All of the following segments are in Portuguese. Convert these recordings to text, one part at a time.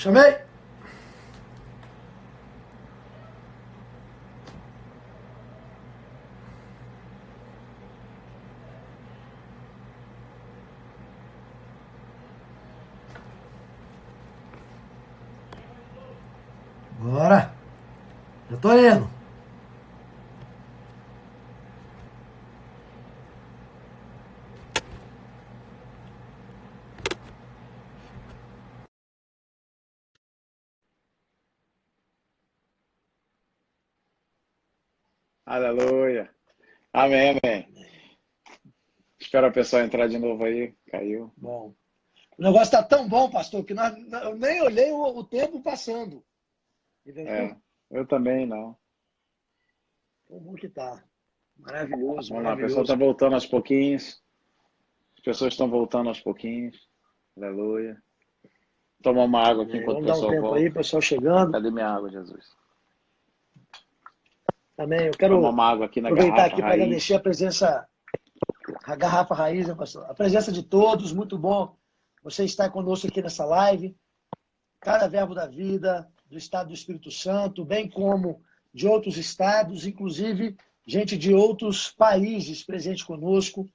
Chamei! Bora! Já tô indo! Aleluia. Amém, amém. Espera o pessoal entrar de novo aí. Caiu. Bom. O negócio tá tão bom, pastor, que eu nem olhei o tempo passando. Entendeu? É, eu também não. Tão bom que tá. Maravilhoso, Vamos lá, o pessoal está maravilhoso. voltando aos pouquinhos. As pessoas estão voltando aos pouquinhos. Aleluia. Tomar uma água aqui Amém. enquanto o Vamos dar um pessoal tempo aí, volta. pessoal chegando. Cadê minha água, Jesus? Também eu Tomar quero uma água aqui na aproveitar garrafa aqui para agradecer raiz. a garrafa raiz, né, pastor? A presença de todos, muito bom você estar conosco aqui nessa live. Cada verbo da vida, do estado do Espírito Santo, bem como de outros estados, inclusive gente de outros países presente conosco.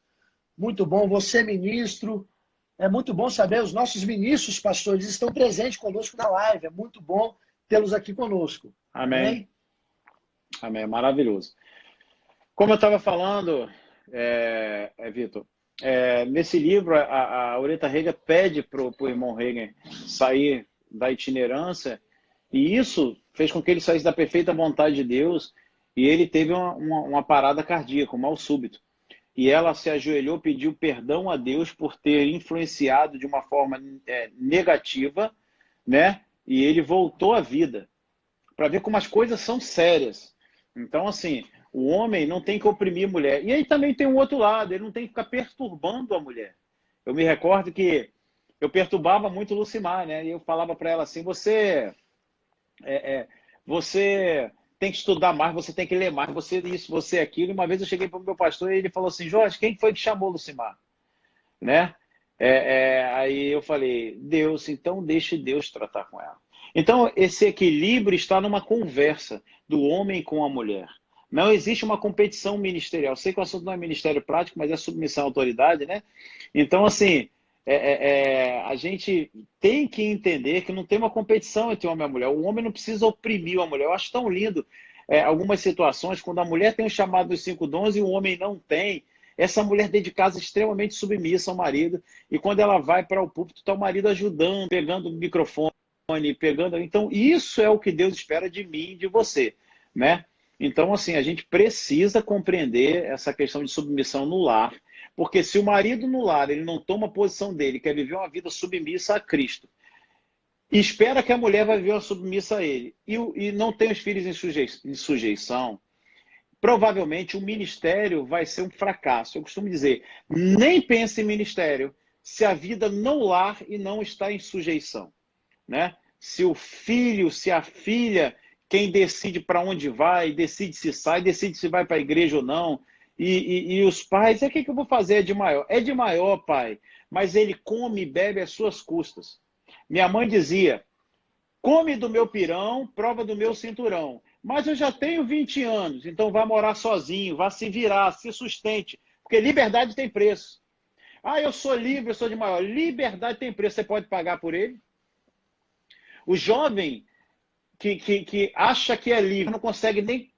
Muito bom. Você, ministro, é muito bom saber, os nossos ministros, pastores, estão presentes conosco na live. É muito bom tê-los aqui conosco. Amém. Amém? Amém. Maravilhoso. Como eu estava falando, Vitor, nesse livro, a Aureta Rega pede para o irmão Reagan sair da itinerância, e isso fez com que ele saísse da perfeita vontade de Deus, e ele teve uma parada cardíaca, um mal súbito. E ela se ajoelhou, pediu perdão a Deus por ter influenciado de uma forma negativa, né? E ele voltou à vida, para ver como as coisas são sérias. Então, assim, o homem não tem que oprimir a mulher. E aí também tem um outro lado, ele não tem que ficar perturbando a mulher. Eu me recordo que eu perturbava muito o Lucimar, né? E eu falava para ela assim: você tem que estudar mais, você tem que ler mais, você isso, você aquilo. E uma vez eu cheguei para o meu pastor e ele falou assim: Jorge, quem foi que chamou o Lucimar? Né? Aí eu falei: Deus, então deixe Deus tratar com ela. Então, esse equilíbrio está numa conversa do homem com a mulher. Não existe uma competição ministerial. Sei que o assunto não é ministério prático, mas é submissão à autoridade, né? Então, assim, a gente tem que entender que não tem uma competição entre o homem e a mulher. O homem não precisa oprimir a mulher. Eu acho tão lindo algumas situações, quando a mulher tem o chamado dos 5 dons e o homem não tem. Essa mulher dentro de casa extremamente submissa ao marido, e quando ela vai para o púlpito, está o marido ajudando, pegando o microfone, pegando. Então, isso é o que Deus espera de mim e de você, né? Então, assim, a gente precisa compreender essa questão de submissão no lar, porque se o marido no lar ele não toma a posição dele, quer viver uma vida submissa a Cristo, e espera que a mulher vai viver uma submissa a ele, e não tem os filhos em sujeição, provavelmente o ministério vai ser um fracasso. Eu costumo dizer, nem pense em ministério se a vida não lar e não está em sujeição, né? Se o filho, se a filha, quem decide para onde vai, decide se sai, decide se vai para a igreja ou não, e os pais, o que eu vou fazer é de maior? É de maior, pai, mas ele come e bebe às suas custas. Minha mãe dizia: come do meu pirão, prova do meu cinturão. Mas eu já tenho 20 anos, então vá morar sozinho, vá se virar, se sustente. Porque liberdade tem preço. Ah, eu sou livre, eu sou de maior. Liberdade tem preço, você pode pagar por ele. O jovem que acha que é livre, não consegue nem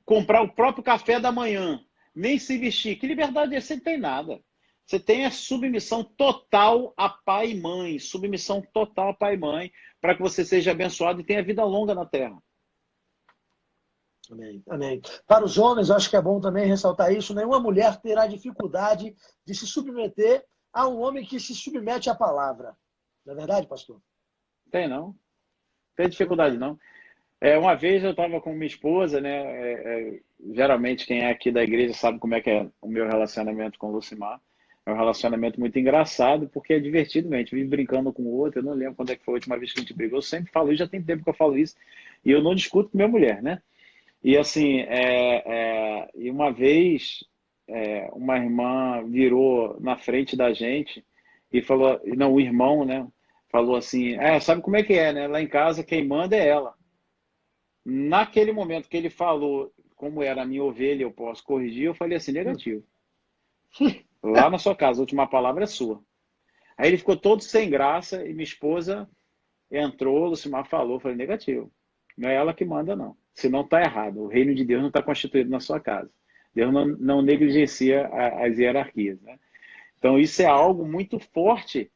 comprar o próprio café da manhã, nem se vestir. Que liberdade é essa? Você não tem nada. Você tem a submissão total a pai e mãe, submissão total a pai e mãe, para que você seja abençoado e tenha vida longa na terra. Amém. Amém. Para os homens, eu acho que é bom também ressaltar isso: nenhuma mulher terá dificuldade de se submeter a um homem que se submete à palavra. Não é verdade, pastor? Tem não. Tem Não dificuldade tem. não. Uma vez eu estava com minha esposa, né? Geralmente quem é aqui da igreja sabe como é que é o meu relacionamento com o Lucimar. É um relacionamento muito engraçado, porque é divertido, né? A gente vive brincando com o outro. Eu não lembro quando é que foi a última vez que a gente brigou. Eu sempre falo isso, já tem tempo que eu falo isso. E eu não discuto com minha mulher, né? E assim, e uma vez uma irmã virou na frente da gente e falou, não, o irmão, né? falou assim, sabe como é que é, né? Lá em casa quem manda é ela. Naquele momento que ele falou como era a minha ovelha, eu posso corrigir, eu falei assim, negativo. Lá na sua casa, a última palavra é sua. Aí ele ficou todo sem graça e minha esposa entrou, Lucimar falou, eu falei, negativo. Não é ela que manda, não. Senão está errado. O reino de Deus não está constituído na sua casa. Deus não negligencia as hierarquias, né? Então isso é algo muito forte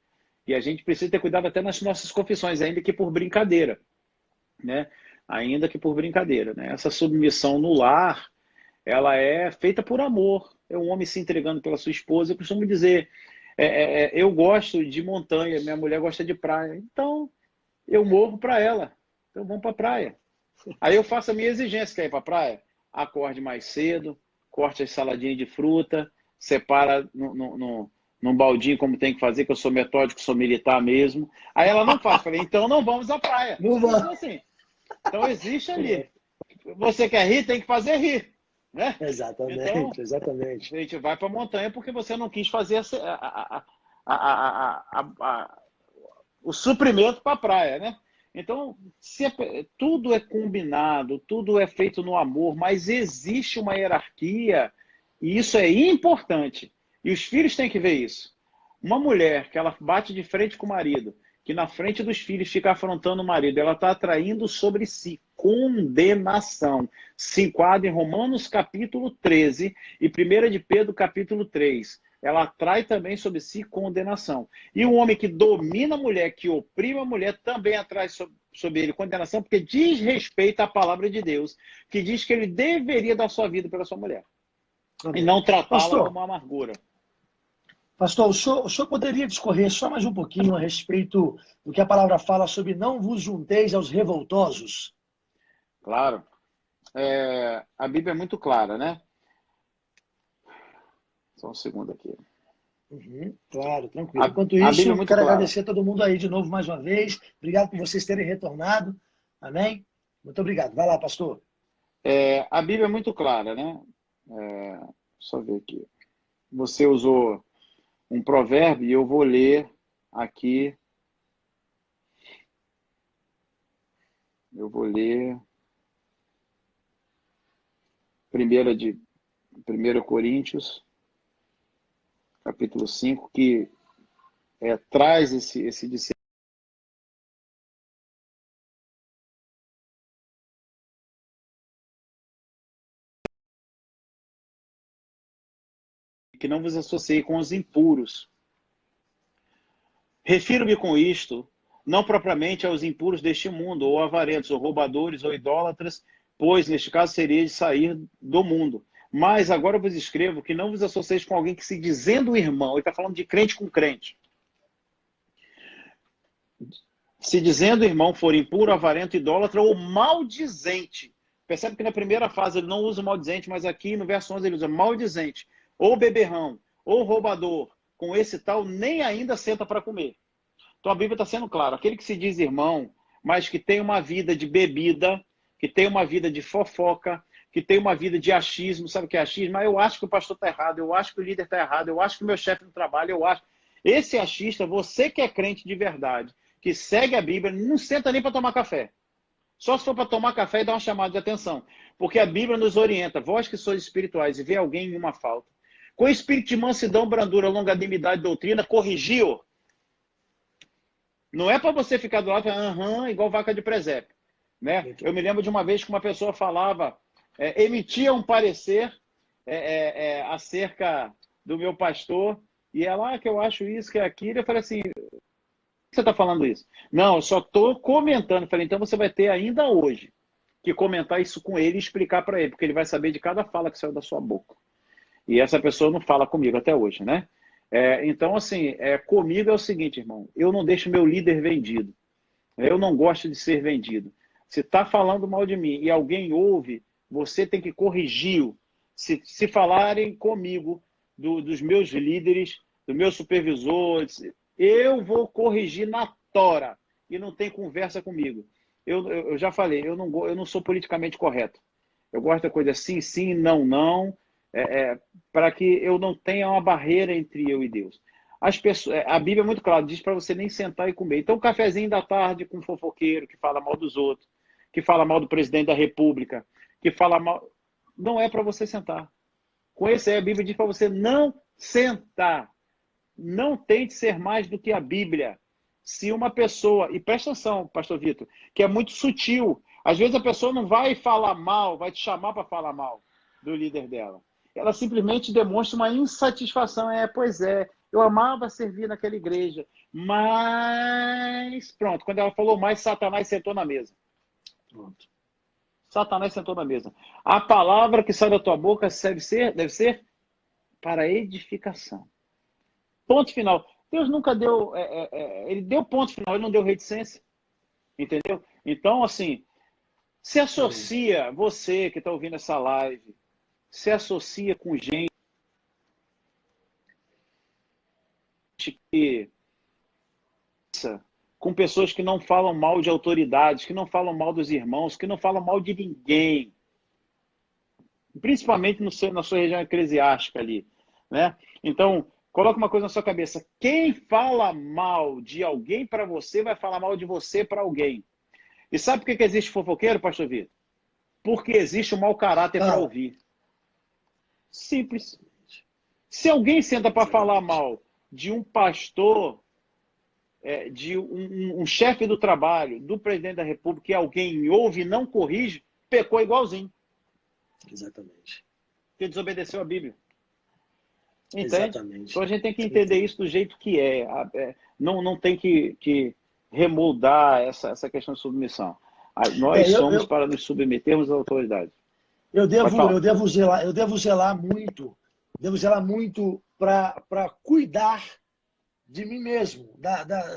e a gente precisa ter cuidado até nas nossas confissões, ainda que por brincadeira, né? Ainda que por brincadeira, né? Essa submissão no lar, ela é feita por amor. É um homem se entregando pela sua esposa. Eu costumo dizer, eu gosto de montanha, minha mulher gosta de praia. Então, eu morro para ela. Então, vamos para a praia. Aí eu faço a minha exigência, quer ir para a praia? Acorde mais cedo, corte as saladinhas de fruta, separa num baldinho como tem que fazer, que eu sou metódico, sou militar mesmo. Aí ela não faz. Falei, então não vamos à praia. Não Simples vai. assim. Então existe ali. Você quer rir, tem que fazer rir. Né? Então, Exatamente, exatamente. a gente vai para a montanha porque você não quis fazer o suprimento para a praia, né? Então, tudo é combinado, tudo é feito no amor, mas existe uma hierarquia e isso é importante. E os filhos têm que ver isso. Uma mulher que ela bate de frente com o marido, que na frente dos filhos fica afrontando o marido, ela está atraindo sobre si condenação. Se enquadra em Romanos capítulo 13 e 1 de Pedro capítulo 3. Ela atrai também sobre si condenação. E o homem que domina a mulher, que oprime a mulher, também atrai sobre ele condenação, porque diz respeito à palavra de Deus, que diz que ele deveria dar sua vida pela sua mulher. Amém. E não tratá-la Pastor, como amargura. Pastor, o senhor poderia discorrer só mais um pouquinho a respeito do que a palavra fala sobre não vos junteis aos revoltosos? Claro. A Bíblia é muito clara, né? Só um segundo aqui. Uhum, claro, tranquilo. Enquanto A Bíblia é isso, muito quero clara. agradecer a todo mundo aí de novo mais uma vez. Obrigado por vocês terem retornado. Amém? Muito obrigado. Vai lá, pastor. A Bíblia é muito clara, né? Só ver aqui. Você usou um provérbio e eu vou ler aqui. Eu vou ler 1 Coríntios, capítulo 5, que traz esse discernimento. Que não vos associe com os impuros. Refiro-me com isto, não propriamente aos impuros deste mundo, ou avarentos, ou roubadores, ou idólatras, pois, neste caso, seria de sair do mundo. Mas agora eu vos escrevo que não vos associeis com alguém que se dizendo irmão, ele está falando de crente com crente. Se dizendo irmão for impuro, avarento, idólatra ou maldizente. Percebe que na primeira fase ele não usa maldizente, mas aqui no verso 11 ele usa maldizente, ou beberrão, ou roubador. Com esse tal, nem ainda senta para comer. Então a Bíblia está sendo clara. Aquele que se diz irmão, mas que tem uma vida de bebida, que tem uma vida de fofoca, que tem uma vida de achismo, sabe o que é achismo? Mas eu acho que o pastor está errado, eu acho que o líder está errado, eu acho que o meu chefe no trabalho, eu acho. Esse achista, você que é crente de verdade, que segue a Bíblia, não senta nem para tomar café. Só se for para tomar café e dar uma chamada de atenção. Porque a Bíblia nos orienta, vós que sois espirituais e vê alguém em uma falta, com espírito de mansidão, brandura, longanimidade, doutrina, corrigiu. Não é para você ficar do lado e falar, igual vaca de presépio. Né? Eu me lembro de uma vez que uma pessoa falava, emitia um parecer acerca do meu pastor, e ela, que eu acho isso, que é aquilo. Eu falei assim, por que você está falando isso? Não, eu só estou comentando. Eu falei, então você vai ter ainda hoje que comentar isso com ele e explicar para ele, porque ele vai saber de cada fala que saiu da sua boca. E essa pessoa não fala comigo até hoje, né? Então, assim, comigo é o seguinte, irmão, eu não deixo meu líder vendido. Eu não gosto de ser vendido. Se está falando mal de mim e alguém ouve, você tem que corrigi-o. Se falarem comigo, dos meus líderes, do meu supervisor, eu vou corrigir na tora. E não tem conversa comigo. Eu já falei, eu não sou politicamente correto. Eu gosto da coisa sim, sim, não, não. Para que eu não tenha uma barreira entre eu e Deus. A Bíblia é muito clara, diz para você nem sentar e comer. Então, o cafezinho da tarde com um fofoqueiro que fala mal dos outros, que fala mal do presidente da República, que fala mal... Não é para você sentar. Com esse aí, a Bíblia diz para você não sentar. Não tente ser mais do que a Bíblia. Se uma pessoa... E presta atenção, pastor Vitor, que é muito sutil. Às vezes a pessoa não vai falar mal, vai te chamar para falar mal do líder dela. Ela simplesmente demonstra uma insatisfação. Pois é, eu amava servir naquela igreja, mas... Pronto, quando ela falou mais, Satanás sentou na mesa. Pronto. Satanás sentou na mesa. A palavra que sai da tua boca deve ser para edificação. Ponto final. Deus nunca deu... ele deu ponto final, ele não deu reticência. Entendeu? Então, assim, se associa, você que está ouvindo essa live, se associa com gente que... com pessoas que não falam mal de autoridades, que não falam mal dos irmãos, que não falam mal de ninguém. Principalmente na sua região eclesiástica ali, né? Então, coloca uma coisa na sua cabeça. Quem fala mal de alguém para você, vai falar mal de você para alguém. E sabe por que existe fofoqueiro, pastor Vitor? Porque existe um mau caráter para ouvir. Simples. Se alguém senta para falar mal de um pastor, de um chefe do trabalho, do presidente da República, e alguém ouve e não corrige, pecou igualzinho. Exatamente. Porque desobedeceu a Bíblia. Entende? Exatamente. Então a gente tem que entender isso do jeito que é. Não tem que remoldar essa questão de submissão. Nós somos para nos submetermos à autoridade. Eu devo zelar muito para cuidar de mim mesmo.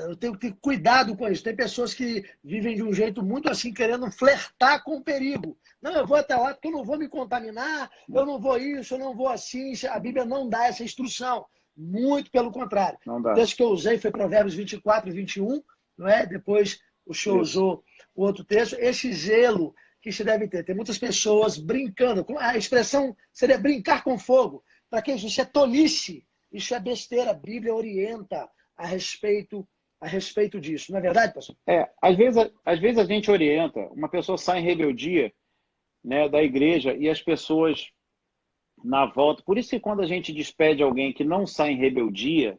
Eu tenho que ter cuidado com isso. Tem pessoas que vivem de um jeito muito assim, querendo flertar com o perigo. Não, eu vou até lá porque eu não vou me contaminar, eu não vou isso, eu não vou assim. A Bíblia não dá essa instrução. Muito pelo contrário. O texto que eu usei foi Provérbios 24 e 21, não é? Depois o senhor usou o outro texto. Esse zelo que se deve ter. Tem muitas pessoas brincando. A expressão seria brincar com fogo. Para que isso? Isso é tolice. Isso é besteira. A Bíblia orienta a respeito disso. Não é verdade, pastor? Às vezes a gente orienta, uma pessoa sai em rebeldia, né, da igreja e as pessoas na volta. Por isso que quando a gente despede alguém que não sai em rebeldia,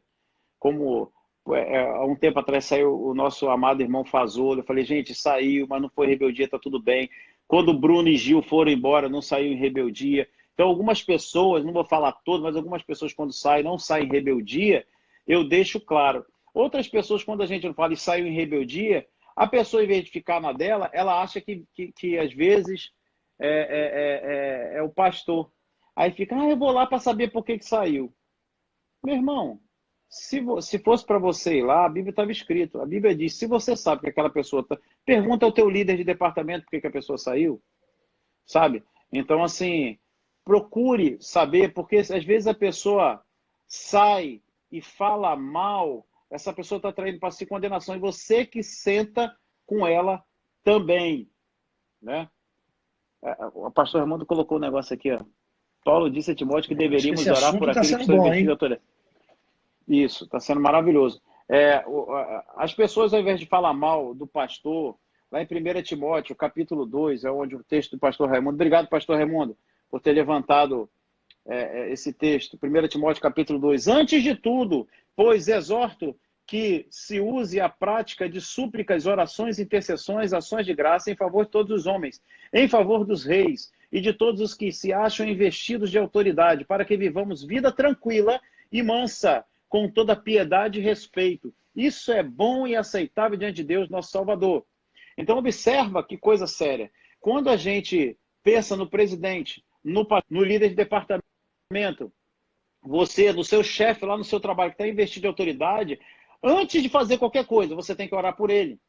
como há um tempo atrás saiu o nosso amado irmão Fazolo, eu falei, gente, saiu, mas não foi rebeldia, tá tudo bem. Quando o Bruno e Gil foram embora, não saiu em rebeldia. Então, algumas pessoas, não vou falar todas, mas algumas pessoas quando saem, não saem em rebeldia, eu deixo claro. Outras pessoas, quando a gente não fala e saiu em rebeldia, a pessoa, em vez de ficar na dela, ela acha que às vezes, é o pastor. Aí fica, eu vou lá para saber por que saiu. Meu irmão, se fosse para você ir lá, a Bíblia estava escrito. A Bíblia diz, se você sabe que aquela pessoa... Pergunta ao teu líder de departamento por que a pessoa saiu. Sabe? Então, assim, procure saber, porque às vezes a pessoa sai e fala mal, essa pessoa está traindo para si condenação. E você que senta com ela também. Né? O pastor Raimundo colocou um negócio aqui, ó. Paulo disse a Timóteo que deveríamos orar por aqueles que estão investidos de autoridade. Isso, está sendo maravilhoso. As pessoas, ao invés de falar mal do pastor, lá em 1 Timóteo, capítulo 2, é onde o texto do pastor Raimundo... Obrigado, pastor Raimundo, por ter levantado esse texto. 1 Timóteo, capítulo 2. Antes de tudo, pois exorto que se use a prática de súplicas, orações, intercessões, ações de graça em favor de todos os homens, em favor dos reis e de todos os que se acham investidos de autoridade, para que vivamos vida tranquila e mansa, com toda piedade e respeito. Isso é bom e aceitável diante de Deus, nosso Salvador. Então, observa que coisa séria. Quando a gente pensa no presidente, no líder de departamento, você, do seu chefe lá no seu trabalho, que está investido de autoridade, antes de fazer qualquer coisa, você tem que orar por ele.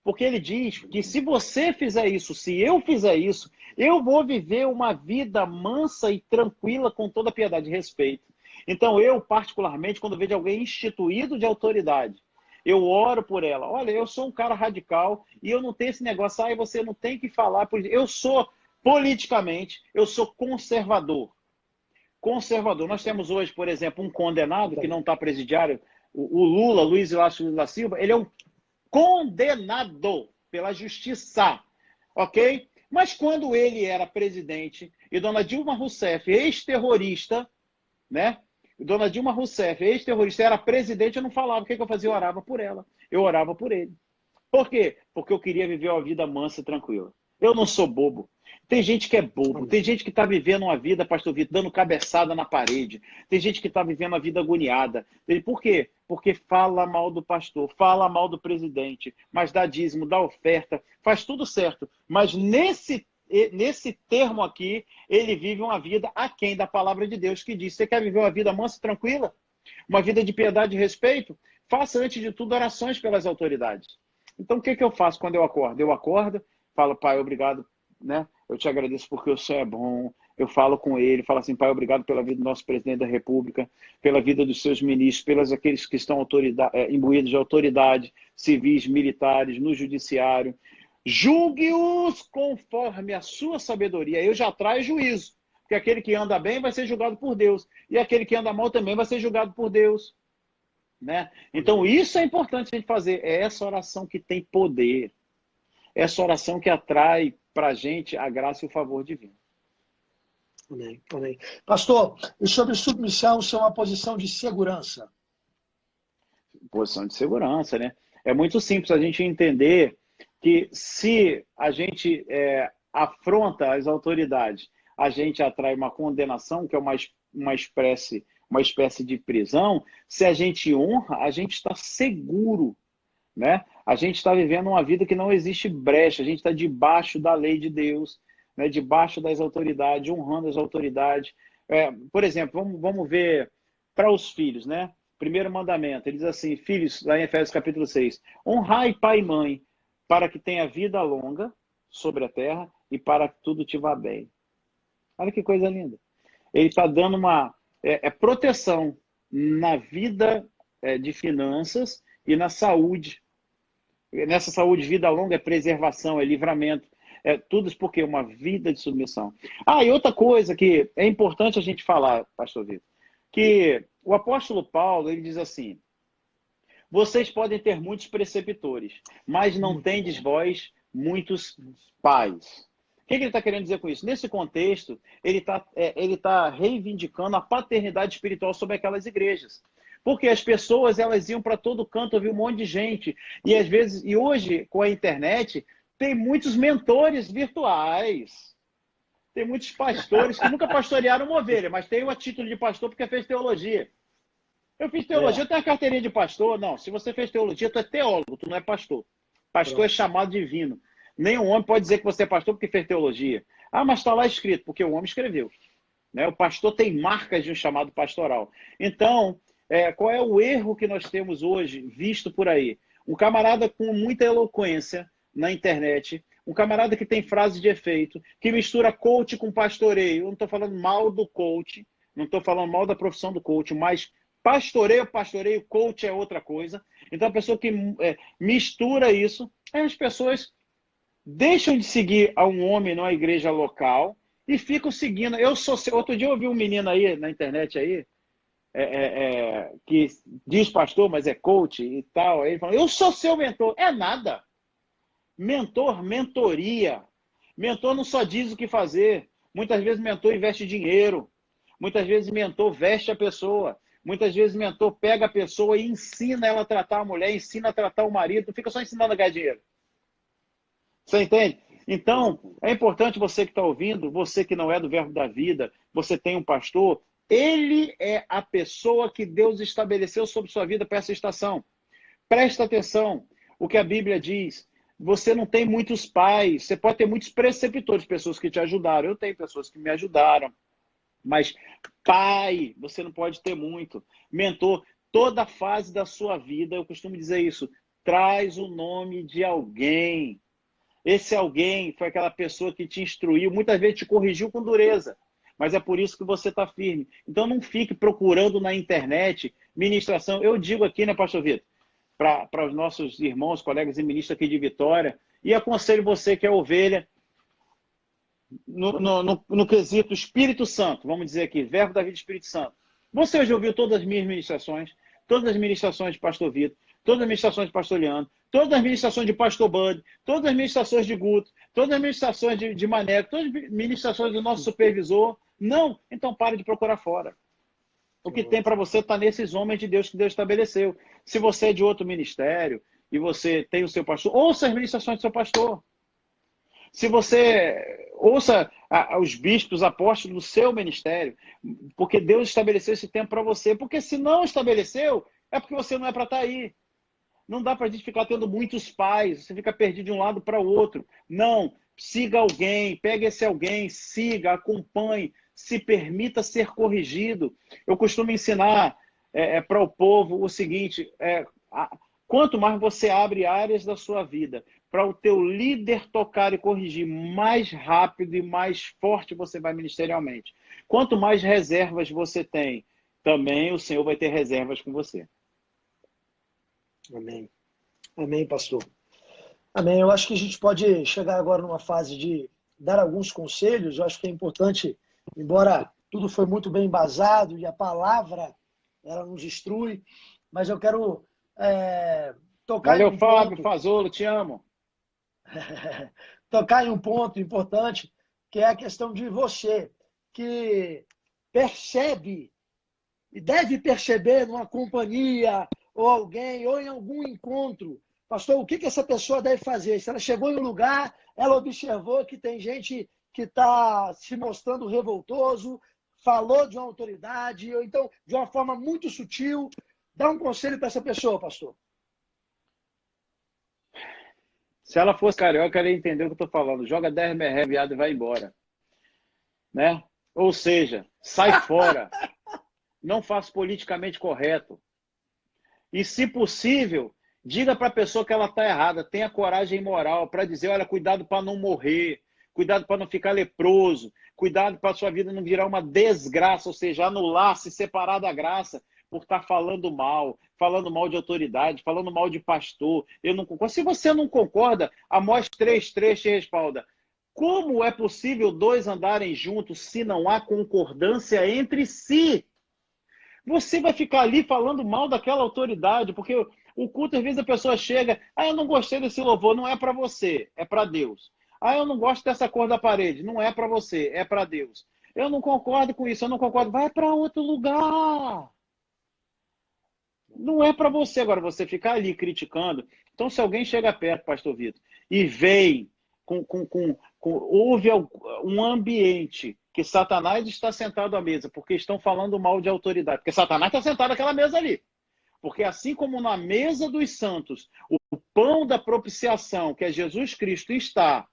Porque ele diz que se você fizer isso, se eu fizer isso, eu vou viver uma vida mansa e tranquila com toda piedade e respeito. Então, eu, particularmente, quando vejo alguém instituído de autoridade, eu oro por ela. Olha, eu sou um cara radical e eu não tenho esse negócio, você não tem que falar. Eu sou, politicamente, eu sou conservador. Conservador. Nós temos hoje, por exemplo, um condenado que não está presidiário o Lula, Luiz Inácio Lula da Silva, ele é um condenado pela justiça, ok? Mas quando ele era presidente e dona Dilma Rousseff, ex-terrorista, né? Dona Dilma Rousseff, ex-terrorista, era presidente, eu não falava. O que eu fazia? Eu orava por ela. Eu orava por ele. Por quê? Porque eu queria viver uma vida mansa e tranquila. Eu não sou bobo. Tem gente que é bobo. Tem gente que está vivendo uma vida, pastor Vitor, dando cabeçada na parede. Tem gente que está vivendo uma vida agoniada. Por quê? Porque fala mal do pastor, fala mal do presidente, mas dá dízimo, dá oferta, faz tudo certo. Mas nesse termo aqui, ele vive uma vida aquém da palavra de Deus, que diz: você quer viver uma vida mansa e tranquila? Uma vida de piedade e respeito? Faça, antes de tudo, orações pelas autoridades. Então, o que eu faço quando eu acordo? Eu acordo, falo: pai, obrigado, né? Eu te agradeço porque o Senhor é bom. Eu falo com ele, falo assim: pai, obrigado pela vida do nosso presidente da República, pela vida dos seus ministros, pelos aqueles que estão imbuídos de autoridade, civis, militares, no judiciário. Julgue-os conforme a sua sabedoria. Eu já trago juízo, porque aquele que anda bem vai ser julgado por Deus, e aquele que anda mal também vai ser julgado por Deus. Né? Então, isso é importante a gente fazer. É essa oração que tem poder. Essa oração que atrai para a gente a graça e o favor divino. Amém, amém. Pastor, e sobre submissão, isso é uma posição de segurança? Posição de segurança, né? É muito simples a gente entender que se a gente afronta as autoridades, a gente atrai uma condenação, que é uma espécie de prisão. Se a gente honra, a gente está seguro, né? A gente está vivendo uma vida que não existe brecha, a gente está debaixo da lei de Deus, né? Debaixo das autoridades, honrando as autoridades. Por exemplo, vamos ver para os filhos, né? Primeiro mandamento, ele diz assim: filhos, lá em Efésios capítulo 6, honrai pai e mãe, para que tenha vida longa sobre a terra e para que tudo te vá bem. Olha que coisa linda. Ele está dando uma proteção na vida de finanças e na saúde. Nessa saúde, vida longa é preservação, é livramento. Tudo isso porque uma vida de submissão. E outra coisa que é importante a gente falar, pastor Vitor, que o apóstolo Paulo, ele diz assim: vocês podem ter muitos preceptores, mas não tendes vós muitos pais. O que ele está querendo dizer com isso? Nesse contexto, ele tá reivindicando a paternidade espiritual sobre aquelas igrejas. Porque as pessoas, elas iam para todo canto ouvir um monte de gente. E às vezes, e hoje, com a internet, tem muitos mentores virtuais. Tem muitos pastores que nunca pastorearam uma ovelha, mas tem o título de pastor porque fez teologia. Eu fiz teologia, eu tenho a carteirinha de pastor. Não, se você fez teologia, tu é teólogo, tu não é pastor. Pastor é chamado divino. Nenhum homem pode dizer que você é pastor porque fez teologia. Mas está lá escrito, porque o homem escreveu. Né? O pastor tem marcas de um chamado pastoral. Então, qual é o erro que nós temos hoje, visto por aí? Um camarada com muita eloquência na internet, um camarada que tem frase de efeito, que mistura coach com pastoreio. Eu não estou falando mal do coach, não estou falando mal da profissão do coach, mas pastoreio, coach é outra coisa. Então, a pessoa que mistura isso, as pessoas deixam de seguir a um homem numa igreja local e ficam seguindo. Outro dia eu ouvi um menino aí na internet aí, que diz pastor, mas é coach e tal. Aí ele falou: eu sou seu mentor. É nada. Mentor, mentoria. Mentor não só diz o que fazer. Muitas vezes mentor investe dinheiro. Muitas vezes mentor veste a pessoa. Muitas vezes mentor pega a pessoa e ensina ela a tratar a mulher, ensina a tratar o marido. Não fica só ensinando a ganhar dinheiro. Você entende? Então, é importante você que está ouvindo, você que não é do Verbo da Vida, você tem um pastor, ele é a pessoa que Deus estabeleceu sobre sua vida para essa estação. Presta atenção o que a Bíblia diz. Você não tem muitos pais, você pode ter muitos preceptores, pessoas que te ajudaram. Eu tenho pessoas que me ajudaram. Mas pai, você não pode ter muito. Mentor, toda fase da sua vida, eu costumo dizer isso, traz o nome de alguém. Esse alguém foi aquela pessoa que te instruiu, muitas vezes te corrigiu com dureza, mas é por isso que você está firme. Então não fique procurando na internet ministração. Eu digo aqui, né, pastor Vitor, para os nossos irmãos, colegas e ministros aqui de Vitória, e aconselho você que é ovelha, no quesito Espírito Santo, vamos dizer aqui, Verbo da Vida Espírito Santo. Você já ouviu todas as minhas ministrações, todas as ministrações de pastor Vitor, todas as ministrações de pastor Leandro, todas as ministrações de pastor Bud, todas as ministrações de Guto, todas as ministrações de Maneco, todas as ministrações do nosso supervisor. Não, então pare de procurar fora. O que tem para você está nesses homens de Deus que Deus estabeleceu. Se você é de outro ministério e você tem o seu pastor, ouça as ministrações do seu pastor. Se você ouça os bispos, apóstolos do seu ministério, porque Deus estabeleceu esse tempo para você. Porque se não estabeleceu, é porque você não é para estar aí. Não dá para a gente ficar tendo muitos pais, você fica perdido de um lado para o outro. Não, siga alguém, pegue esse alguém, siga, acompanhe, se permita ser corrigido. Eu costumo ensinar para o povo o seguinte, quanto mais você abre áreas da sua vida para o teu líder tocar e corrigir, mais rápido e mais forte você vai ministerialmente. Quanto mais reservas você tem, também o Senhor vai ter reservas com você. Amém. Amém, pastor. Amém. Eu acho que a gente pode chegar agora numa fase de dar alguns conselhos. Eu acho que é importante, embora tudo foi muito bem embasado e a palavra, ela nos instrui, mas eu quero tocar Valeu, em um Fábio, ponto... Fazolo, te amo. Tocar em um ponto importante, que é a questão de você, que percebe e deve perceber numa companhia, ou alguém, ou em algum encontro, pastor, o que essa pessoa deve fazer? Se ela chegou em um lugar, ela observou que tem gente que está se mostrando revoltoso, falou de uma autoridade, ou então, de uma forma muito sutil, dá um conselho para essa pessoa, pastor. Se ela fosse carioca, ela ia entender o que eu estou falando. Joga 10 merré, viado, e vai embora. Né? Ou seja, sai fora. Não faça politicamente correto. E, se possível, diga para a pessoa que ela está errada. Tenha coragem moral para dizer, olha, cuidado para não morrer. Cuidado para não ficar leproso. Cuidado para a sua vida não virar uma desgraça. Ou seja, anular, se separar da graça por estar falando mal de autoridade, falando mal de pastor. Eu não concordo. Se você não concorda, Amós 3:3 te respalda. Como é possível dois andarem juntos se não há concordância entre si? Você vai ficar ali falando mal daquela autoridade, porque o culto, às vezes, a pessoa chega, eu não gostei desse louvor, não é para você, é para Deus. Eu não gosto dessa cor da parede, não é para você, é para Deus. Eu não concordo com isso, eu não concordo, vai para outro lugar. Não é para você agora, você ficar ali criticando. Então, se alguém chega perto, pastor Vitor, e vem, houve um ambiente que Satanás está sentado à mesa, porque estão falando mal de autoridade. Porque Satanás está sentado naquela mesa ali. Porque assim como na mesa dos santos, o pão da propiciação, que é Jesus Cristo, está,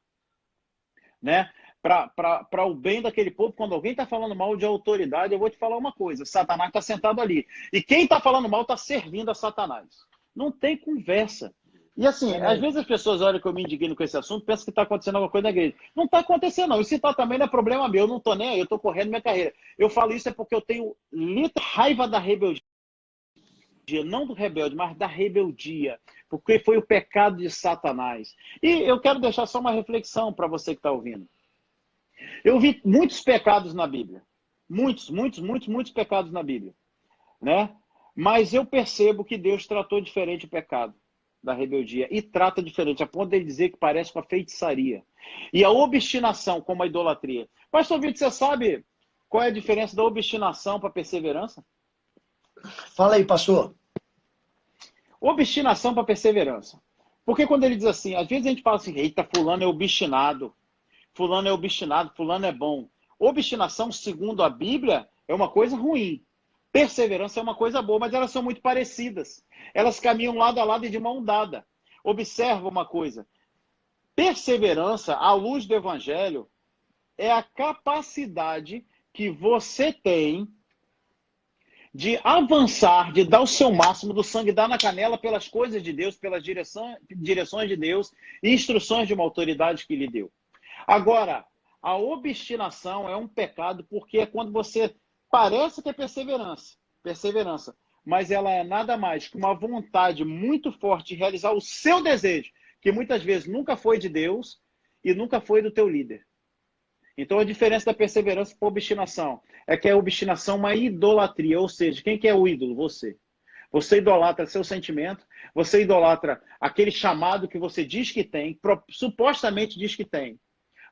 né, para o bem daquele povo, quando alguém está falando mal de autoridade, eu vou te falar uma coisa, Satanás está sentado ali. E quem está falando mal está servindo a Satanás. Não tem conversa. E assim, às vezes as pessoas olham que eu me indigno com esse assunto, pensam que está acontecendo alguma coisa na igreja. Não está acontecendo, não. E se está também, não é problema meu. Eu não estou nem aí, eu estou correndo minha carreira. Eu falo isso porque eu tenho raiva da rebeldia. Não do rebelde, mas da rebeldia. Porque foi o pecado de Satanás. E eu quero deixar só uma reflexão para você que está ouvindo. Eu vi muitos pecados na Bíblia. Muitos pecados na Bíblia. Né? Mas eu percebo que Deus tratou diferente o pecado da rebeldia. E trata diferente, a ponto de dizer que parece uma feitiçaria. E a obstinação, como a idolatria. Pastor Vitor, você sabe qual é a diferença da obstinação para a perseverança? Fala aí, pastor. Obstinação para perseverança. Porque quando ele diz assim, às vezes a gente fala assim, eita, fulano é obstinado. Fulano é obstinado, fulano é bom. Obstinação, segundo a Bíblia, é uma coisa ruim. Perseverança é uma coisa boa, mas elas são muito parecidas. Elas caminham lado a lado e de mão dada. Observa uma coisa. Perseverança, à luz do Evangelho, é a capacidade que você tem de avançar, de dar o seu máximo, do sangue dar na canela pelas coisas de Deus, pelas direções de Deus e instruções de uma autoridade que lhe deu. Agora, a obstinação é um pecado porque é quando você parece que é perseverança, mas ela é nada mais que uma vontade muito forte de realizar o seu desejo, que muitas vezes nunca foi de Deus e nunca foi do teu líder. Então a diferença da perseverança para a obstinação é que a obstinação é uma idolatria, ou seja, quem que é o ídolo? Você. Você idolatra seu sentimento, você idolatra aquele chamado que você diz que tem, supostamente diz que tem,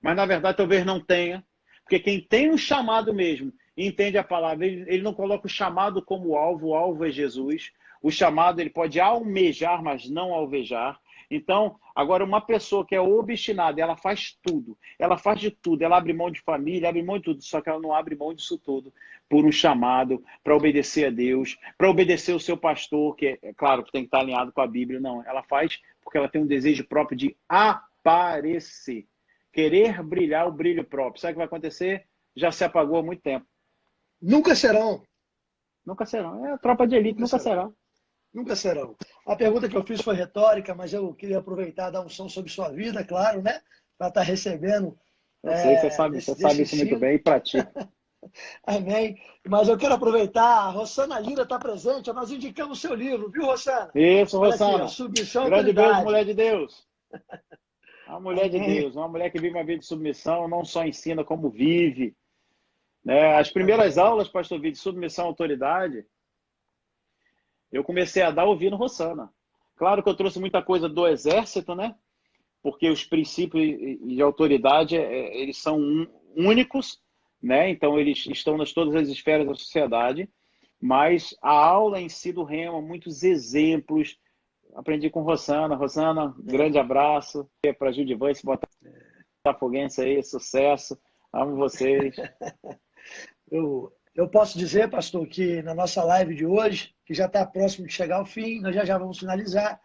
mas na verdade talvez não tenha, porque quem tem um chamado mesmo e entende a palavra, ele não coloca o chamado como alvo, o alvo é Jesus. O chamado ele pode almejar, mas não alvejar. Então, agora uma pessoa que é obstinada, ela faz tudo, ela faz de tudo, ela abre mão de família, abre mão de tudo, só que ela não abre mão disso tudo por um chamado, para obedecer a Deus, para obedecer o seu pastor, que é claro que tem que estar alinhado com a Bíblia, não, ela faz porque ela tem um desejo próprio de aparecer, querer brilhar o brilho próprio. Sabe o que vai acontecer? Já se apagou há muito tempo. Nunca serão. Nunca serão. É a tropa de elite, nunca será. Nunca serão. A pergunta que eu fiz foi retórica, mas eu queria aproveitar e dar um som sobre sua vida, claro, né? Para estar recebendo. Eu sei, você sabe isso muito bem e pratica. Amém. Mas eu quero aproveitar, a Rosana Lira está presente, nós indicamos o seu livro, viu, Rosana? Isso, Rosana. Aqui, Submissão à Grande Autoridade. beijo, mulher de Deus. A mulher Amém. de Deus, uma mulher que vive uma vida de submissão, não só ensina como vive. Né? As primeiras aulas, pastor Vitor, de submissão à autoridade, eu comecei a dar ouvindo Rosana. Claro que eu trouxe muita coisa do exército, né? Porque os princípios de autoridade, eles são únicos, né? Então eles estão nas todas as esferas da sociedade, mas a aula em si do Rema, muitos exemplos, aprendi com Rosana. Rosana, grande abraço para Judivan, esse botafoguense aí, sucesso, amo vocês. Eu posso dizer, pastor, que na nossa live de hoje, que já está próximo de chegar ao fim, nós já vamos finalizar,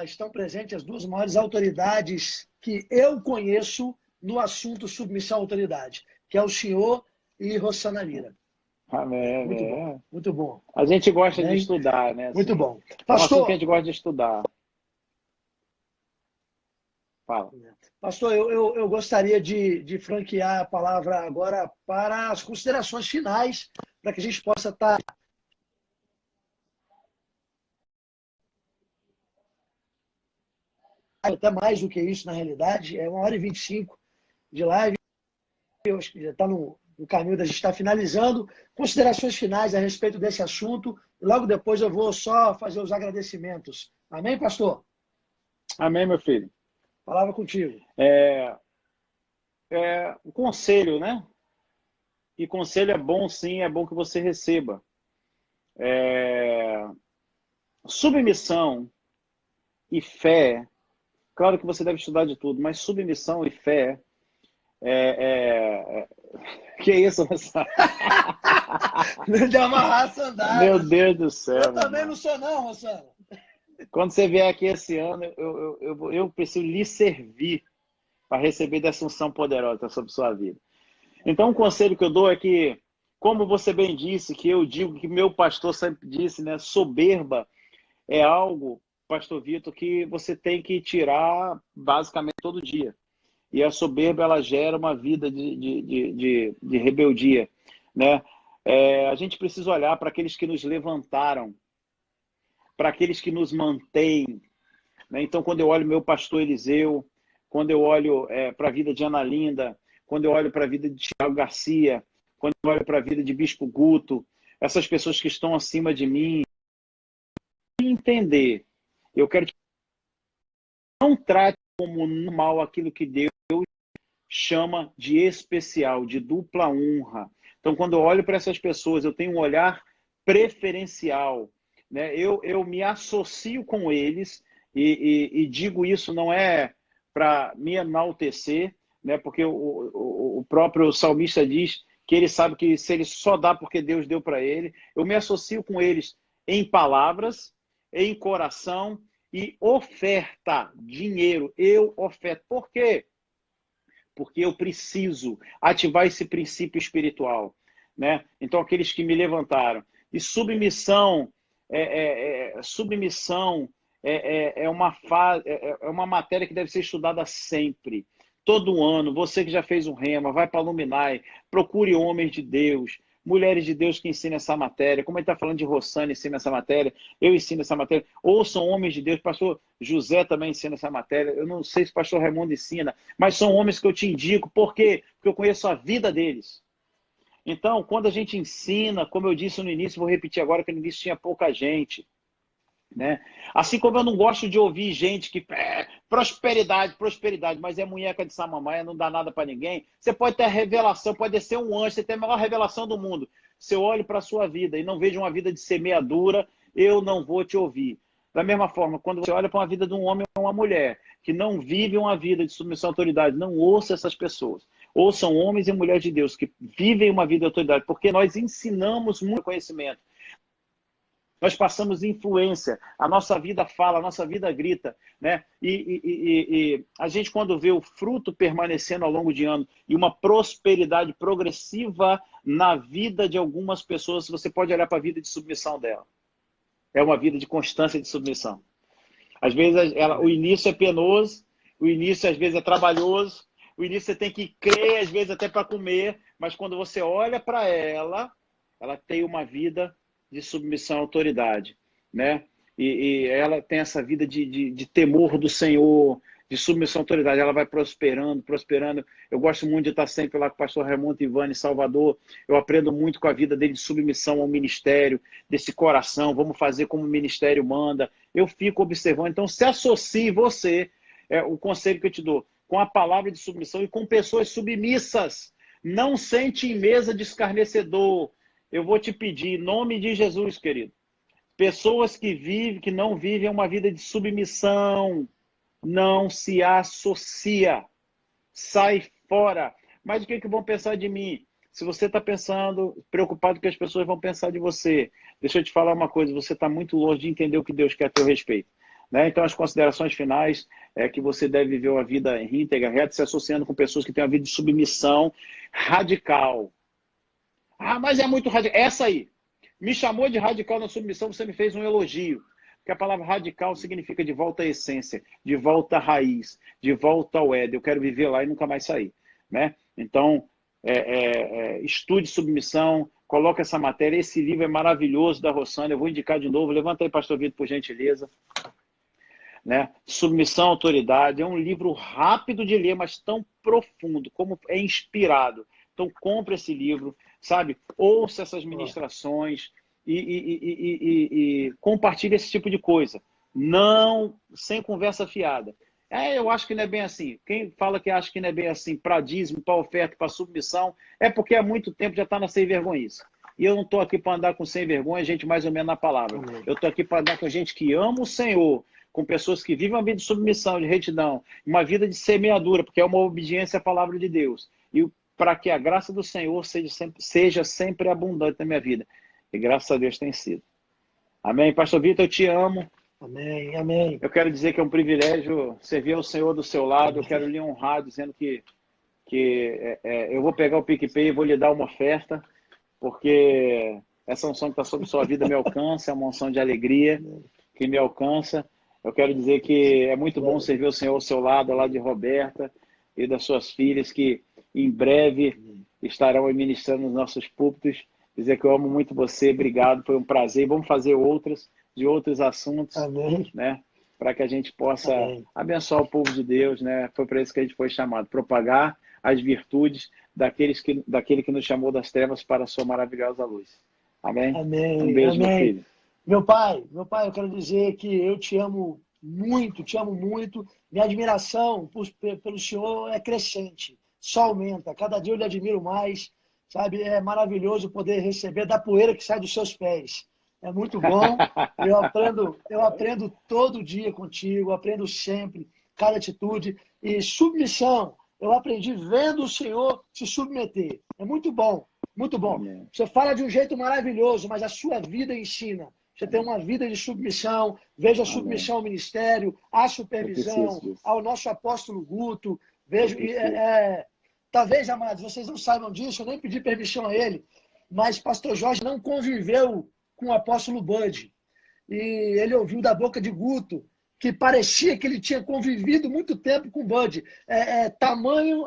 estão presentes as duas maiores autoridades que eu conheço no assunto submissão à autoridade, que é o senhor e Rosana Lira. Amém. Muito bom, muito bom. A gente gosta Amém? de estudar, né? Assim, muito bom. Pastor, Pastor, que a gente gosta de estudar. Fala. Pastor, eu gostaria de franquear a palavra agora para as considerações finais, para que a gente possa estar até mais do que isso, na realidade. É 1h25 de live. Eu acho que já está no caminho da gente estar finalizando. Considerações finais a respeito desse assunto. E logo depois eu vou só fazer os agradecimentos. Amém, pastor? Amém, meu filho. Palavra contigo. O conselho, né? E conselho é bom, sim, é bom que você receba. Submissão e fé, claro que você deve estudar de tudo, mas submissão e fé que é isso, Rosana? De amarrar a sandália. Meu Deus do céu. Eu também não sou não, Rosana. Quando você vier aqui esse ano, eu preciso lhe servir para receber dessa unção poderosa sobre sua vida. Então, o conselho que eu dou é que, como você bem disse, que eu digo, que meu pastor sempre disse, né? Soberba é algo, pastor Vitor, que você tem que tirar basicamente todo dia. E a soberba, ela gera uma vida de rebeldia, né? A gente precisa olhar para aqueles que nos levantaram, para aqueles que nos mantêm, né? Então, quando eu olho meu pastor Eliseu, quando eu olho para a vida de Ana Linda, quando eu olho para a vida de Tiago Garcia, quando eu olho para a vida de Bispo Guto, essas pessoas que estão acima de mim, entender, eu quero que não trate como normal aquilo que Deus chama de especial, de dupla honra. Então, quando eu olho para essas pessoas, eu tenho um olhar preferencial, né? Eu me associo com eles e digo isso não é para me enaltecer, né? Porque o próprio salmista diz que ele sabe que se ele só dá porque Deus deu para ele, eu me associo com eles em palavras, em coração e oferta, dinheiro, eu oferto. Por quê? Porque eu preciso ativar esse princípio espiritual, né? Então, aqueles que me levantaram. E submissão é uma matéria que deve ser estudada sempre, todo ano. Você que já fez um rema, vai para a Luminai, procure homens de Deus, mulheres de Deus que ensinam essa matéria. Como ele está falando de Rosana, ensina essa matéria, eu ensino essa matéria. Ouçam homens de Deus, pastor José também ensina essa matéria. Eu não sei se o pastor Raimundo ensina, mas são homens que eu te indico. Por quê? Porque eu conheço a vida deles. Então, quando a gente ensina, como eu disse no início, vou repetir agora que no início tinha pouca gente, né? Assim como eu não gosto de ouvir gente que prosperidade, prosperidade, mas é munheca de samambaia, não dá nada para ninguém. Você pode ter a revelação, pode ser um anjo, você tem a maior revelação do mundo. Se eu olho para a sua vida e não vejo uma vida de semeadura, eu não vou te ouvir. Da mesma forma, quando você olha para uma vida de um homem ou uma mulher que não vive uma vida de submissão à autoridade, não ouça essas pessoas. Ouçam homens e mulheres de Deus que vivem uma vida de autoridade, porque nós ensinamos muito conhecimento. Nós passamos influência, a nossa vida fala, a nossa vida grita, né? E a gente, quando vê o fruto permanecendo ao longo de anos e uma prosperidade progressiva na vida de algumas pessoas, você pode olhar para a vida de submissão dela. É uma vida de constância de submissão. Às vezes o início é penoso, o início às vezes é trabalhoso, o início você tem que crer, às vezes até para comer, mas quando você olha para ela, ela tem uma vida de submissão à autoridade, né? E ela tem essa vida de temor do Senhor, de submissão à autoridade. Ela vai prosperando, prosperando. Eu gosto muito de estar sempre lá com o pastor Raimundo Ivani em Salvador. Eu aprendo muito com a vida dele de submissão ao ministério, desse coração. Vamos fazer como o ministério manda. Eu fico observando. Então, se associe você, o conselho que eu te dou, com a palavra de submissão e com pessoas submissas. Não sente em mesa de escarnecedor. Eu vou te pedir, em nome de Jesus, querido, pessoas que não vivem uma vida de submissão, não se associa, sai fora. Mas o que vão pensar de mim? Se você está pensando, preocupado que as pessoas vão pensar de você, deixa eu te falar uma coisa, você está muito longe de entender o que Deus quer a teu respeito. Né? Então, as considerações finais é que você deve viver uma vida íntegra, reta, se associando com pessoas que têm uma vida de submissão radical. Ah, mas é muito radical. Essa aí. Me chamou de radical na submissão, você me fez um elogio. Porque a palavra radical significa de volta à essência, de volta à raiz, de volta ao Éden. Eu quero viver lá e nunca mais sair. Né? Então, estude submissão, coloque essa matéria. Esse livro é maravilhoso da Rossana. Eu vou indicar de novo. Levanta aí, pastor Vitor, por gentileza. Né? Submissão à autoridade. É um livro rápido de ler, mas tão profundo, como é inspirado. Então, compre esse livro, sabe? Ouça essas ministrações e compartilhe esse tipo de coisa. Não, sem conversa fiada. Eu acho que não é bem assim. Quem fala que acha que não é bem assim para dízimo, para oferta, para submissão, é porque há muito tempo já está na sem vergonhice. E eu não estou aqui para andar com sem vergonha, gente mais ou menos na palavra. Eu estou aqui para andar com gente que ama o Senhor, com pessoas que vivem uma vida de submissão, de retidão, uma vida de semeadura, porque é uma obediência à palavra de Deus. E para que a graça do Senhor seja sempre abundante na minha vida. E graças a Deus tem sido. Amém? Pastor Vitor, eu te amo. Amém, amém. Eu quero dizer que é um privilégio servir ao Senhor do seu lado. Eu quero lhe honrar, dizendo que eu vou pegar o PicPay e vou lhe dar uma oferta, porque essa unção que está sobre sua vida me alcança, é uma unção de alegria que me alcança. Eu quero dizer que é muito bom servir o Senhor ao seu lado, ao lado de Roberta e das suas filhas, que em breve estarão ministrando nos nossos púlpitos. Dizer que eu amo muito você, obrigado, foi um prazer. Vamos fazer outras, de outros assuntos, né? Para que a gente possa abençoar o povo de Deus, né? Foi para isso que a gente foi chamado, propagar as virtudes daquele que nos chamou das trevas para a sua maravilhosa luz. Amém? Amém. Um beijo, amém. meu filho. Meu pai, eu quero dizer que eu te amo muito, te amo muito. Minha admiração pelo senhor é crescente, só aumenta. Cada dia eu lhe admiro mais, sabe? É maravilhoso poder receber da poeira que sai dos seus pés. É muito bom. Eu aprendo todo dia contigo, aprendo sempre, cada atitude. E submissão, eu aprendi vendo o Senhor se submeter. É muito bom, muito bom. Amém. Você fala de um jeito maravilhoso, mas a sua vida ensina. Você tem uma vida de submissão, veja a submissão ao ministério, à supervisão, ao nosso apóstolo Guto. Vejo, talvez, amados, vocês não saibam disso, eu nem pedi permissão a ele, mas pastor Jorge não conviveu com o apóstolo Bud. E ele ouviu da boca de Guto que parecia que ele tinha convivido muito tempo com o Bud. Tamanho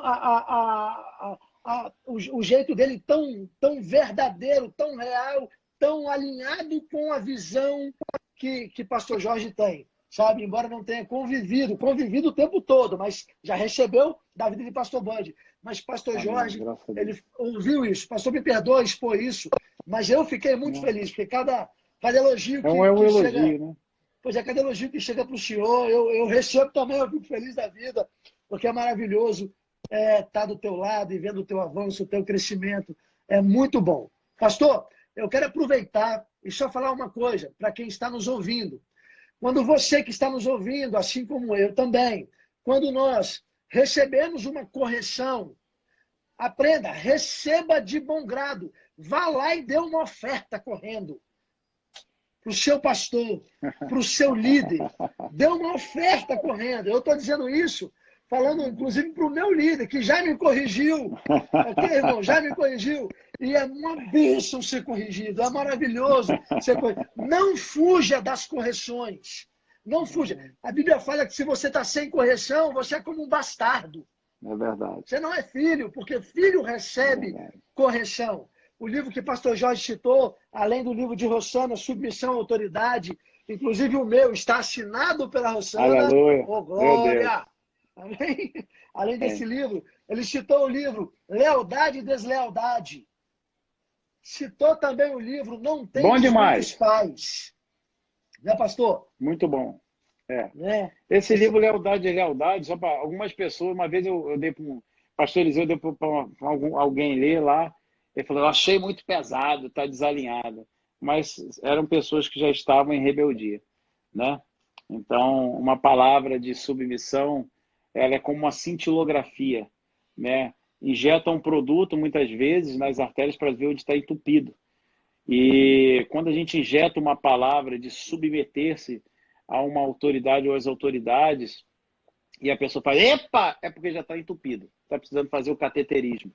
o jeito dele tão verdadeiro, tão real, tão alinhado com a visão que pastor Jorge tem, sabe? Embora não tenha convivido o tempo todo, mas já recebeu da vida de pastor Bud. Mas pastor Amém. Jorge, Graças a Deus. ele ouviu isso. Pastor, me perdoa expor isso, mas eu fiquei muito feliz, porque cada elogio É um que elogio, chega... né? Pois é, cada elogio que chega para o senhor, eu recebo também, eu fico feliz da vida, porque é maravilhoso estar do teu lado e vendo o teu avanço, o teu crescimento. É muito bom. Pastor, eu quero aproveitar e só falar uma coisa para quem está nos ouvindo. Quando você que está nos ouvindo, assim como eu também, quando nós recebemos uma correção, aprenda, receba de bom grado. Vá lá e dê uma oferta correndo para o seu pastor, para o seu líder. Dê uma oferta correndo. Eu estou dizendo isso, falando inclusive para o meu líder, que já me corrigiu. Ok, irmão? Já me corrigiu. E é uma bênção ser corrigido. É maravilhoso ser corrigido. Não fuja das correções. Não fuja. A Bíblia fala que se você está sem correção, você é como um bastardo. É verdade. Você não é filho, porque filho recebe correção. O livro que o pastor Jorge citou, além do livro de Rossana, Submissão à Autoridade, inclusive o meu, está assinado pela Rossana. Aleluia. Oh, glória! Amém? Além desse livro, ele citou o livro Lealdade e Deslealdade. Citou também o livro Não Tem Muitos Pais. Né, pastor? Muito bom. Esse livro Lealdade e Lealdade, só para algumas pessoas, uma vez eu dei para um pastor Eliseu, dei para alguém ler lá, ele falou, eu achei muito pesado, está desalinhado. Mas eram pessoas que já estavam em rebeldia, né? Então, uma palavra de submissão, ela é como uma cintilografia, né? Injeta um produto, muitas vezes, nas artérias para ver onde está entupido. E quando a gente injeta uma palavra de submeter-se a uma autoridade ou às autoridades, e a pessoa fala, epa, é porque já está entupido. Está precisando fazer o cateterismo.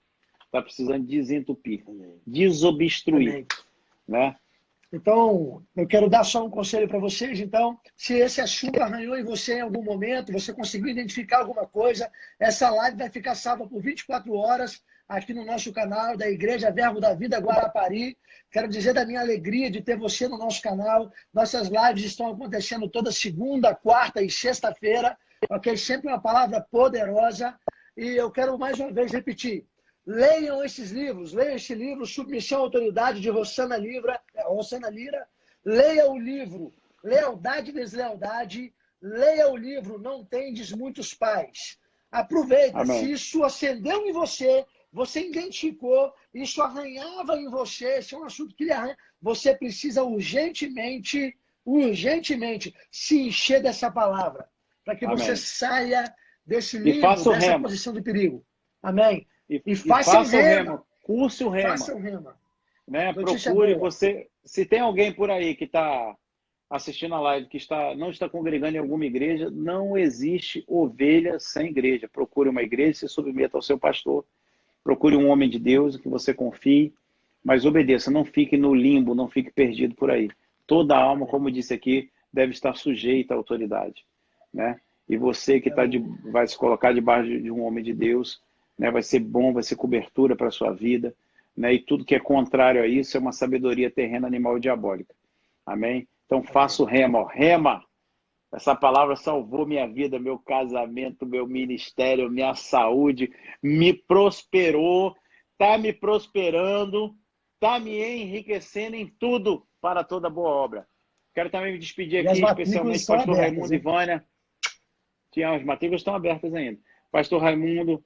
Está precisando desentupir, desobstruir. Né? Então, eu quero dar só um conselho para vocês. Então, se esse assunto arranhou em você em algum momento, você conseguiu identificar alguma coisa, essa live vai ficar salva por 24 horas aqui no nosso canal da Igreja Verbo da Vida Guarapari. Quero dizer da minha alegria de ter você no nosso canal. Nossas lives estão acontecendo toda segunda, quarta e sexta-feira. Ok? Sempre uma palavra poderosa. E eu quero mais uma vez repetir. Leiam esses livros, leiam esse livro, Submissão à Autoridade, de Rossana Lira. Leia o livro Lealdade e Deslealdade. Leia o livro Não Tendes Muitos Pais. Aproveita, Amém. Se isso acendeu em você, você identificou, isso arranhava em você, esse é um assunto que lhe arranha, você precisa urgentemente se encher dessa palavra, para que você saia desse livro, dessa posição de perigo. Amém? E faça o rema. Curse o rema. Faça o rema. Né? Procure você. Se tem alguém por aí que está assistindo a live, que não está congregando em alguma igreja, não existe ovelha sem igreja. Procure uma igreja, se submeta ao seu pastor. Procure um homem de Deus que você confie, mas obedeça. Não fique no limbo, não fique perdido por aí. Toda alma, como disse aqui, deve estar sujeita à autoridade. Né? E você que vai se colocar debaixo de um homem de Deus, né, vai ser bom, vai ser cobertura para a sua vida, né, e tudo que é contrário a isso é uma sabedoria terrena, animal e diabólica. Amém? Então faça o rema. Rema! Essa palavra salvou minha vida, meu casamento, meu ministério, minha saúde, me prosperou, está me prosperando, está me enriquecendo em tudo para toda boa obra. Quero também me despedir aqui, especialmente pastor Raimundo e Vânia. As matrículas estão abertas ainda. Pastor Raimundo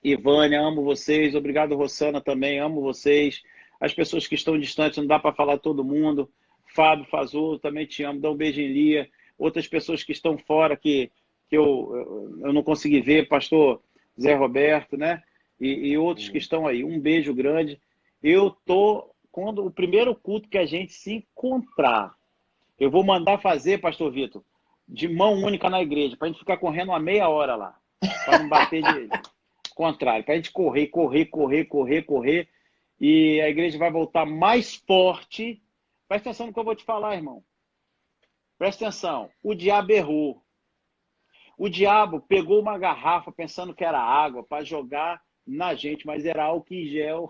e Vânia, amo vocês. Obrigado, Rossana, também, amo vocês. As pessoas que estão distantes, não dá para falar todo mundo. Fábio Fazul, também te amo. Dá um beijo em Lia. Outras pessoas que estão fora, que eu não consegui ver, pastor Zé Roberto, né? E outros que estão aí. Um beijo grande. Quando o primeiro culto que a gente se encontrar, eu vou mandar fazer, pastor Vitor, de mão única na igreja, para a gente ficar correndo uma meia hora lá. Para não bater de... contrário, para a gente correr, e a igreja vai voltar mais forte. Presta atenção no que eu vou te falar, irmão. Presta atenção. O diabo errou. O diabo pegou uma garrafa pensando que era água para jogar na gente, mas era álcool em gel.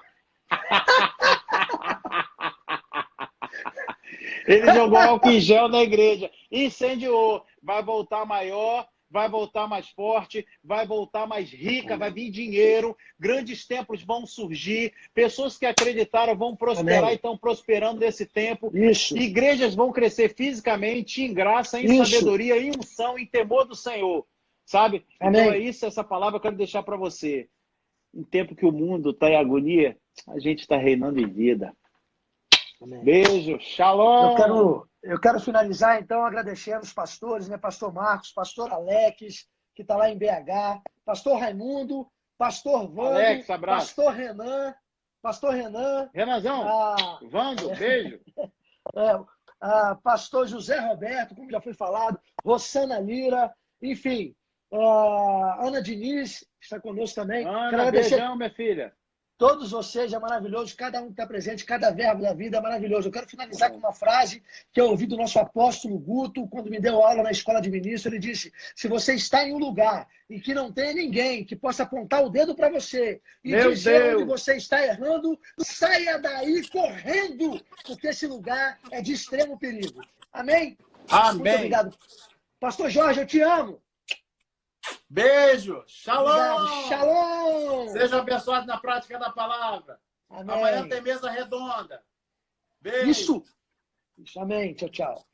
Ele jogou álcool em gel na igreja, incendiou. Vai voltar maior, vai voltar mais forte, vai voltar mais rica, vai vir dinheiro, grandes templos vão surgir, pessoas que acreditaram vão prosperar Amém. e estão prosperando nesse tempo. Isso. Igrejas vão crescer fisicamente, em graça, em Isso. sabedoria, em unção, em temor do Senhor. Sabe? Amém. Então é isso, essa palavra eu quero deixar para você. Em tempo que o mundo está em agonia, a gente está reinando em vida. Amém. Beijo, shalom! Eu quero finalizar, então, agradecendo os pastores, né? Pastor Marcos, pastor Alex, que está lá em BH, pastor Raimundo, pastor Vando, Alex, abraço. pastor Renan, Renanzão, Vando, beijo. Pastor José Roberto, como já foi falado, Rossana Lira, enfim, Ana Diniz, que está conosco também. Ana, beijão, minha filha. Todos vocês, é maravilhoso, cada um que está presente, cada verbo da vida é maravilhoso. Eu quero finalizar com uma frase que eu ouvi do nosso apóstolo Guto, quando me deu aula na escola de ministro. Ele disse: se você está em um lugar em que não tem ninguém que possa apontar o dedo para você e dizer onde você está errando, saia daí correndo, porque esse lugar é de extremo perigo. Amém? Amém. Muito obrigado. Pastor Jorge, eu te amo. Beijo. Shalom. Obrigado. Shalom. Seja abençoado na prática da palavra. Amém. Amanhã tem mesa redonda. Beijo. Isso. Amém. Tchau, tchau.